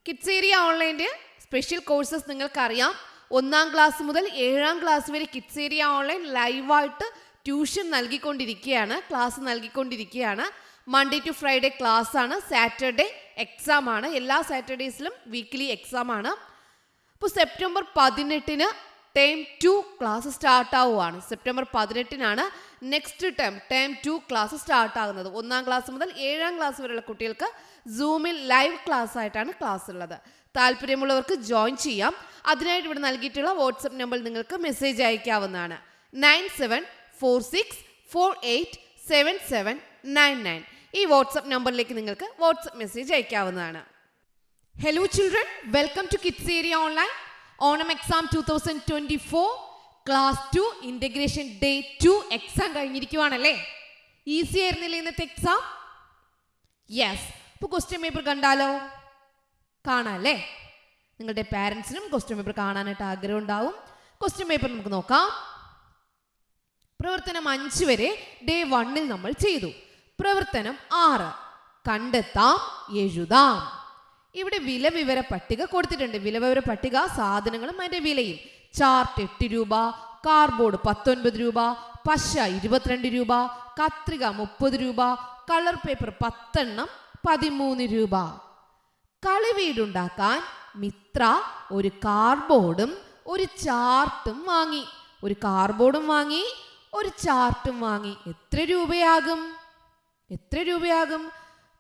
കിഡ്സേരിയ ഓൺലൈൻ്റെ special courses നിങ്ങൾക്കറിയാം. 1ാം class മുതൽ 7ാം ക്ലാസ് വരെ കിഡ്സേരിയ ഓൺലൈൻ ലൈവായിട്ട് ട്യൂഷൻ നൽകിക്കൊണ്ടിരിക്കുകയാണ്, ക്ലാസ് നൽകിക്കൊണ്ടിരിക്കുകയാണ്. മൺഡേ ടു ഫ്രൈഡേ ക്ലാസ് ആണ്, സാറ്റർഡേ എക്സാം ആണ്. എല്ലാ സാറ്റർഡേസിലും വീക്ക്ലി എക്സാം ആണ്. അപ്പോൾ സെപ്റ്റംബർ 18 ടേം 2 ക്ലാസ് സ്റ്റാർട്ട് ആവുകയാണ്. September 18 next term 2 class start ആകുന്നത്. 1ാം ക്ലാസ് മുതൽ 7ാം ക്ലാസ് വരെയുള്ള കുട്ടികൾക്ക് സൂമിൽ ലൈവ് ക്ലാസ് ആയിട്ടാണ് ക്ലാസ് ഉള്ളത്. താല്പര്യമുള്ളവർക്ക് ജോയിൻ ചെയ്യാം. അതിനായിട്ട് ഇവിടെ നൽകിയിട്ടുള്ള വാട്സപ്പ് നമ്പറിൽ നിങ്ങൾക്ക് മെസ്സേജ് അയക്കാവുന്നതാണ്. 9746487799. ഈ വാട്സപ്പ് നമ്പറിലേക്ക് നിങ്ങൾക്ക് വാട്സപ്പ് മെസ്സേജ് അയക്കാവുന്നതാണ്. Hello children, welcome to kids area online. Onam exam 2024 class 2 integration day 2 exam കഴിഞ്ഞിരിക്കുവാണല്ലേ. ഈസി ആയിരുന്നില്ലേ ഇന്നത്തെ എക്സാം? യെസ്. അപ്പോൾ ക്വസ്റ്റ്യൻ പേപ്പർ കണ്ടാലോ? കാണാല്ലേ? നിങ്ങളുടെ പാരൻസിനും ക്വസ്റ്റ്യൻ പേപ്പർ കാണാനായിട്ട് ആഗ്രഹം ഉണ്ടാവും. ക്വസ്റ്റ്യൻ പേപ്പർ നമുക്ക് നോക്കാം. പ്രവർത്തനം 5 വരെ ഡേ 1 നമ്മൾ ചെയ്തു. പ്രവർത്തനം 6 കണ്ടെത്താം എഴുതാം. ഇവിടെ വില വിവര പട്ടിക കൊടുത്തിട്ടുണ്ട്. വില വിവര പട്ടിക സാധനങ്ങളും അതിൻ്റെ വിലയും. ചാർട്ട് 8 രൂപ, കാർഡ്ബോർഡ് 19 രൂപ, പശ 22 രൂപ, കത്രിക 30 രൂപ, കളർ പേപ്പർ 10 എണ്ണം 13 രൂപ. കളി വീടുണ്ടാക്കാൻ മിത്ര ഒരു കാർഡ്ബോർഡും ഒരു ചാർട്ടും വാങ്ങി. ഒരു കാർഡ്ബോർഡും വാങ്ങി, ഒരു ചാർട്ടും വാങ്ങി. എത്ര രൂപയാകും?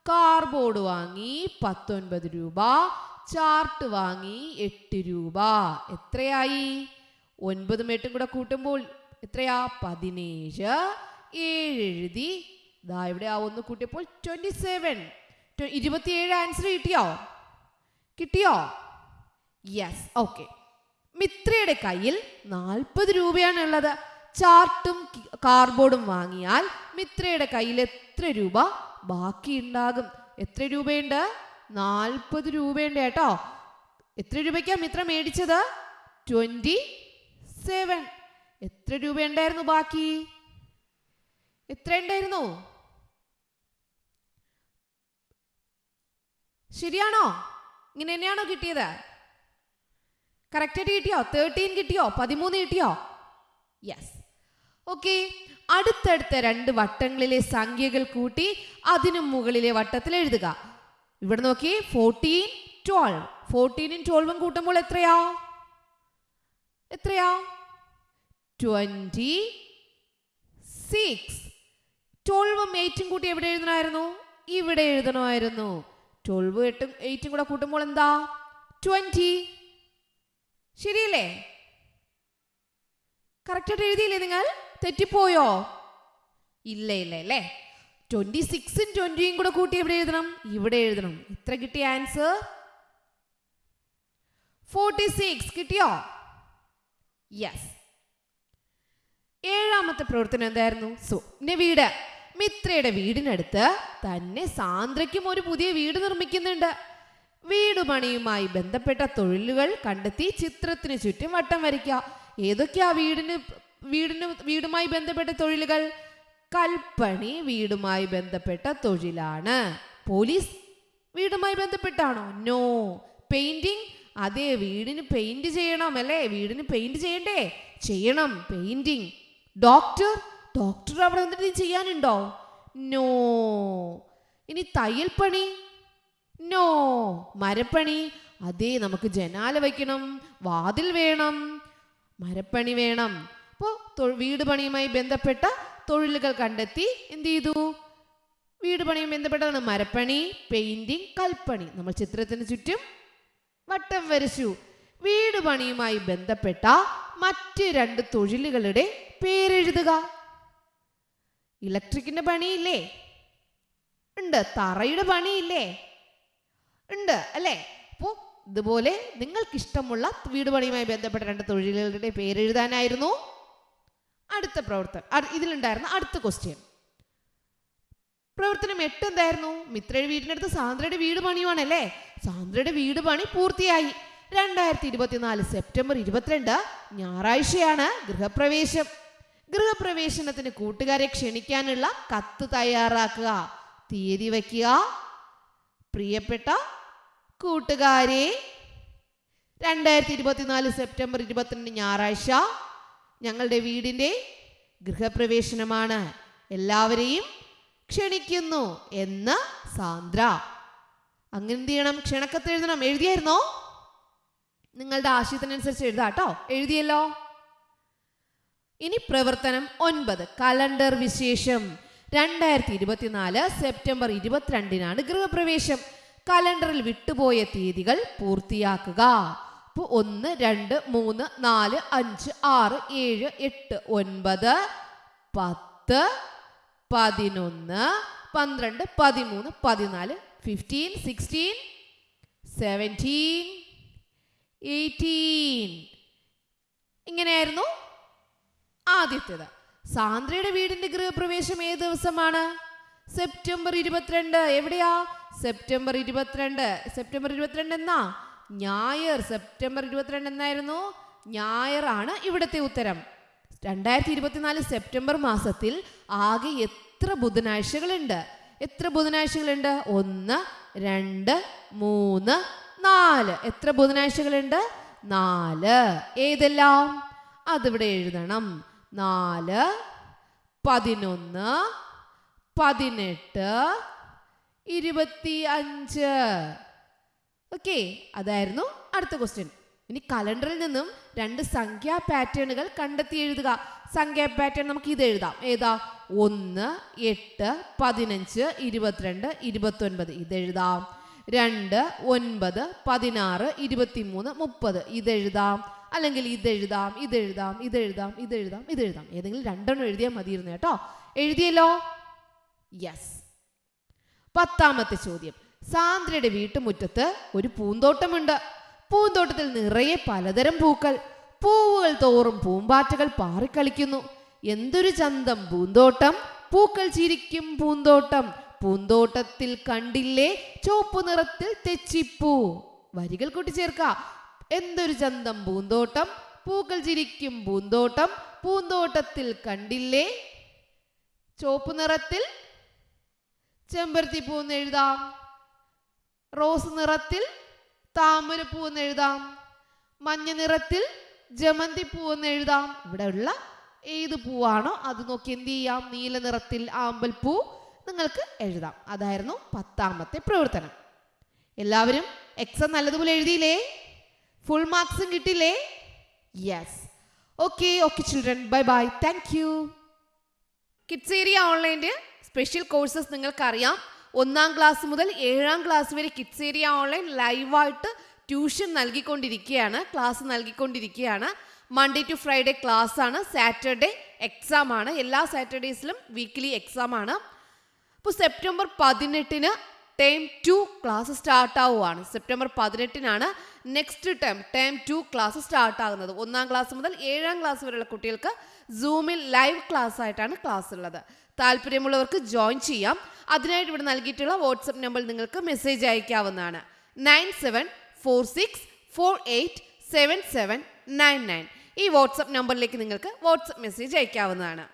കാർഡ്ബോർഡ് വാങ്ങി 19 രൂപ, ചാർട്ട് വാങ്ങി 8 രൂപ. എത്രയായി? 9ഉം 8ഉം കൂടെ കൂട്ടുമ്പോൾ എത്രയാ? 17. 7 എഴുതി. ദാ ഇവിടെ ആ 1 കൂട്ടിയപ്പോൾ 27. 27 ആൻസർ കിട്ടിയോ? യെസ്. ഓക്കെ. മിത്രയുടെ കയ്യിൽ 40 രൂപയാണ് ഉള്ളത്. ചാർട്ടും കാർഡ്ബോർഡും വാങ്ങിയാൽ മിത്രയുടെ കയ്യിൽ എത്ര രൂപ ബാക്കി ഉണ്ടാകും? എത്ര രൂപയുണ്ട്? 40 രൂപയുണ്ട് കേട്ടോ. എത്ര രൂപയ്ക്കാണ് മിത്ര മേടിച്ചത്? 27. എത്ര രൂപയുണ്ടായിരുന്നു ബാക്കി? എത്ര ഉണ്ടായിരുന്നു? ശരിയാണോ? ഇങ്ങനെ തന്നെയാണോ കിട്ടിയത്? കറക്റ്റായിട്ട് കിട്ടിയോ? 13 കിട്ടിയോ? 13 കിട്ടിയോ? യെസ്. ഓക്കെ. അടുത്തടുത്ത 2 വട്ടങ്ങളിലെ സംഖ്യകൾ കൂട്ടി അതിനു മുകളിലെ വട്ടത്തിൽ എഴുതുക. ഇവിടെ നോക്കി, 14, 12. 14ഉം 12ഉം കൂട്ടുമ്പോൾ എത്രയാ? 26. 12ഉം 8ഉം കൂട്ടി എവിടെ എഴുതണമായിരുന്നു? ഇവിടെ എഴുതണമായിരുന്നു. 12ഉം 8ഉം കൂടെ കൂട്ടുമ്പോൾ എന്താ? 20. ശരിയല്ലേ? കറക്റ്റായിട്ട് എഴുതിയില്ലേ നിങ്ങൾ? തെറ്റിപ്പോയോ? ഇല്ല അല്ലേ? 26ഉം 20ഉം കൂടെ കൂട്ടി എവിടെ എഴുതണം? ഇവിടെ എഴുതണം. എത്ര കിട്ടിയ ആൻസർ? 46. കിട്ടിയോ? യെസ്. 7ാമത്തെ പ്രവർത്തനം എന്തായിരുന്നു? സ്വപ്ന വീട്. മിത്രയുടെ വീടിനടുത്ത് തന്നെ സാന്ദ്രയ്ക്കും ഒരു പുതിയ വീട് നിർമ്മിക്കുന്നുണ്ട്. വീട് പണിയുമായി ബന്ധപ്പെട്ട തൊഴിലുകൾ കണ്ടെത്തി ചിത്രത്തിന് ചുറ്റും വട്ടം വരയ്ക്കുക. ഏതൊക്കെയാ വീടുമായി ബന്ധപ്പെട്ട തൊഴിലുകൾ? കൽപ്പണി വീടുമായി ബന്ധപ്പെട്ട തൊഴിലാണ്. പോലീസ് വീടുമായി ബന്ധപ്പെട്ടാണോ? നോ. പെയിന്റിംഗ്? അതെ, വീടിന് പെയിന്റ് ചെയ്യണം അല്ലേ? വീടിന് പെയിന്റ് ചെയ്യണ്ടേ? ചെയ്യണം, പെയിന്റിംഗ്. ഡോക്ടർ അവിടെ എന്തെങ്കിലും ചെയ്യാനുണ്ടോ? നോ. ഇനി തയ്യൽ പണി? നോ. മരപ്പണി? അതെ, നമുക്ക് ജനാല വയ്ക്കണം, വാതിൽ വേണം, മരപ്പണി വേണം. അപ്പോൾ വീട് പണിയുമായി ബന്ധപ്പെട്ട തൊഴിലുകൾ കണ്ടെത്തി എന്ത് ചെയ്തു? വീട് പണിയുമായി ബന്ധപ്പെട്ടതാണ് മരപ്പണി, പെയിന്റിംഗ്, കൽപ്പണി. നമ്മൾ ചിത്രത്തിന് ചുറ്റും വട്ടം വരച്ചു. വീട് പണിയുമായി ബന്ധപ്പെട്ട മറ്റ് 2 തൊഴിലുകളുടെ പേരെഴുതുക. ഇലക്ട്രിക്കിന്റെ പണിയില്ലേ? ഉണ്ട്. തറയുടെ പണിയില്ലേ? ഉണ്ട് അല്ലേ? അപ്പോൾ ഇതുപോലെ നിങ്ങൾക്കിഷ്ടമുള്ള വീട് പണിയുമായി ബന്ധപ്പെട്ട 2 തൊഴിലുകളുടെ പേരെഴുതാനായിരുന്നു അടുത്ത പ്രവർത്തനം. ഇതിലുണ്ടായിരുന്ന അടുത്ത ക്വസ്റ്റ്യൻ. പ്രവർത്തനം 8 എന്തായിരുന്നു? മിത്രയുടെ വീടിനടുത്ത് സാന്ദ്രയുടെ വീട് പണിയുവാണല്ലേ. സാന്ദ്രയുടെ വീട് പണി പൂർത്തിയായി. 2024 സെപ്റ്റംബർ 22 ഞായറാഴ്ചയാണ് ഗൃഹപ്രവേശം. ഗൃഹപ്രവേശനത്തിന് കൂട്ടുകാരെ ക്ഷണിക്കാനുള്ള കത്ത് തയ്യാറാക്കുക. തീയതി വയ്ക്കുക. പ്രിയപ്പെട്ട കൂട്ടുകാരെ, 2024 സെപ്റ്റംബർ 22 ഞായറാഴ്ച ഞങ്ങളുടെ വീടിൻ്റെ ഗൃഹപ്രവേശനമാണ്. എല്ലാവരെയും ക്ഷണിക്കുന്നു എന്ന് സാന്ദ്ര. അങ്ങനെ എന്ത് ചെയ്യണം? ക്ഷണക്കത്ത് എഴുതണം. എഴുതിയായിരുന്നോ? നിങ്ങളുടെ ആശയത്തിനനുസരിച്ച് എഴുതാട്ടോ. എഴുതിയല്ലോ. ഇനി പ്രവർത്തനം 9, കലണ്ടർ വിശേഷം. 2024 സെപ്റ്റംബർ 22 ഗൃഹപ്രവേശം. കലണ്ടറിൽ വിട്ടുപോയ തീയതികൾ പൂർത്തിയാക്കുക. അപ്പോൾ 1, 2, 3, 4, 5, 6, 7, 8, 9, 10, 11, 12, 13, 14, 15, 16, 17, 18. ഇങ്ങനെയായിരുന്നു ആദ്യത്തേത്. സാന്ദ്രയുടെ വീടിന്റെ ഗൃഹപ്രവേശം ഏത് ദിവസമാണ്? സെപ്റ്റംബർ 22. എവിടെയാ? സെപ്റ്റംബർ 22. സെപ്റ്റംബർ 22 എന്നാ? ഞായർ. സെപ്റ്റംബർ 22 എന്നായിരുന്നു? ഞായറാണ് ഇവിടുത്തെ ഉത്തരം. 2024 സെപ്റ്റംബർ മാസത്തിൽ ആകെ എത്ര ബുധനാഴ്ചകളുണ്ട്? എത്ര ബുധനാഴ്ചകളുണ്ട്? 1, 2, 3, 4. എത്ര ബുധനാഴ്ചകളുണ്ട്? 4. ഏതെല്ലാം? അതിവിടെ എഴുതണം. 4, 11, 18, 25. ഓക്കെ, അതായിരുന്നു അടുത്ത ക്വസ്റ്റ്യൻ. ഇനി കലണ്ടറിൽ നിന്നും 2 സംഖ്യാ പാറ്റേണുകൾ കണ്ടെത്തി എഴുതുക. സംഖ്യാ പാറ്റേൺ നമുക്ക് ഇത് എഴുതാം. ഏതാ? 1, 8, 15, 22, 29. ഇതെഴുതാം. 2, 9, 16, 23, 30. ഇതെഴുതാം. അല്ലെങ്കിൽ ഇതെഴുതാം, ഇതെഴുതാം, ഇതെഴുതാം, ഇതെഴുതാം, ഇതെഴുതാം. ഏതെങ്കിലും 2 എഴുതിയാൽ മതിയിരുന്നു കേട്ടോ. എഴുതിയല്ലോ? യെസ്. 10ാമത്തെ ചോദ്യം. സാന്ദ്രയുടെ വീട്ടുമുറ്റത്ത് ഒരു പൂന്തോട്ടമുണ്ട്. പൂന്തോട്ടത്തിൽ നിറയെ പലതരം പൂക്കൾ. പൂവുകൾ തോറും പൂമ്പാറ്റകൾ പാറിക്കളിക്കുന്നു. എന്തൊരു ചന്തം പൂന്തോട്ടം, പൂക്കൾ ചിരിക്കും പൂന്തോട്ടം. പൂന്തോട്ടത്തിൽ കണ്ടില്ലേ ചുവപ്പ് നിറത്തിൽ തെച്ചിപ്പൂ. വരികൾ കൂട്ടിച്ചേർക്കാം. എന്തൊരു ചന്തം പൂന്തോട്ടം, പൂക്കൾ ചിരിക്കും പൂന്തോട്ടം. പൂന്തോട്ടത്തിൽ കണ്ടില്ലേ ചുവപ്പ് നിറത്തിൽ ചെമ്പരത്തിപ്പൂ എന്ന് എഴുതാം. റോസ് നിറത്തിൽ താമരപ്പൂ എന്ന് എഴുതാം. മഞ്ഞ നിറത്തിൽ ജമന്തിപ്പൂ എന്ന് എഴുതാം. ഇവിടെ ഉള്ള ഏത് പൂവാണോ അത് നോക്കി എന്ത് ചെയ്യാം? നീല നിറത്തിൽ ആമ്പൽപ്പൂ നിങ്ങൾക്ക് എഴുതാം. അതായിരുന്നു 10ാമത്തെ പ്രവർത്തനം. എല്ലാവരും എക്സാം നല്ലതുപോലെ എഴുതിയില്ലേ? ഫുൾ മാർക്സും കിട്ടില്ലേ? Yes. Okay children, bye bye. Thank you. Kids area ഓൺലൈൻ്റെ സ്പെഷ്യൽ കോഴ്സസ് നിങ്ങൾക്കറിയാം. 1ാം ക്ലാസ് മുതൽ 7ാം ക്ലാസ് വരെ കിഡ്സ് ഏരിയ ഓൺലൈൻ ലൈവായിട്ട് ട്യൂഷൻ നൽകിക്കൊണ്ടിരിക്കുകയാണ്, ക്ലാസ് നൽകിക്കൊണ്ടിരിക്കുകയാണ്. മൺഡേ ടു ഫ്രൈഡേ ക്ലാസ് ആണ്. സാറ്റർഡേ എക്സാം ആണ്. എല്ലാ സാറ്റർഡേസിലും വീക്ക്ലി എക്സാം ആണ്. അപ്പോൾ സെപ്റ്റംബർ 18 ടേം 2 ക്ലാസ് സ്റ്റാർട്ട് ആവുകയാണ്. September 18 next term 2 class start ആകുന്നത്. 1ാം ക്ലാസ് മുതൽ 7ാം ക്ലാസ് വരെയുള്ള കുട്ടികൾക്ക് സൂമിൽ ലൈവ് ക്ലാസ് ആയിട്ടാണ് ക്ലാസ് ഉള്ളത്. താല്പര്യമുള്ളവർക്ക് ജോയിൻ ചെയ്യാം. അതിനായിട്ട് ഇവിടെ നൽകിയിട്ടുള്ള വാട്സപ്പ് നമ്പറിൽ നിങ്ങൾക്ക് മെസ്സേജ് അയക്കാവുന്നതാണ്. 9746487799. ഈ വാട്സപ്പ് നമ്പറിലേക്ക് നിങ്ങൾക്ക് വാട്സപ്പ് മെസ്സേജ് അയക്കാവുന്നതാണ്.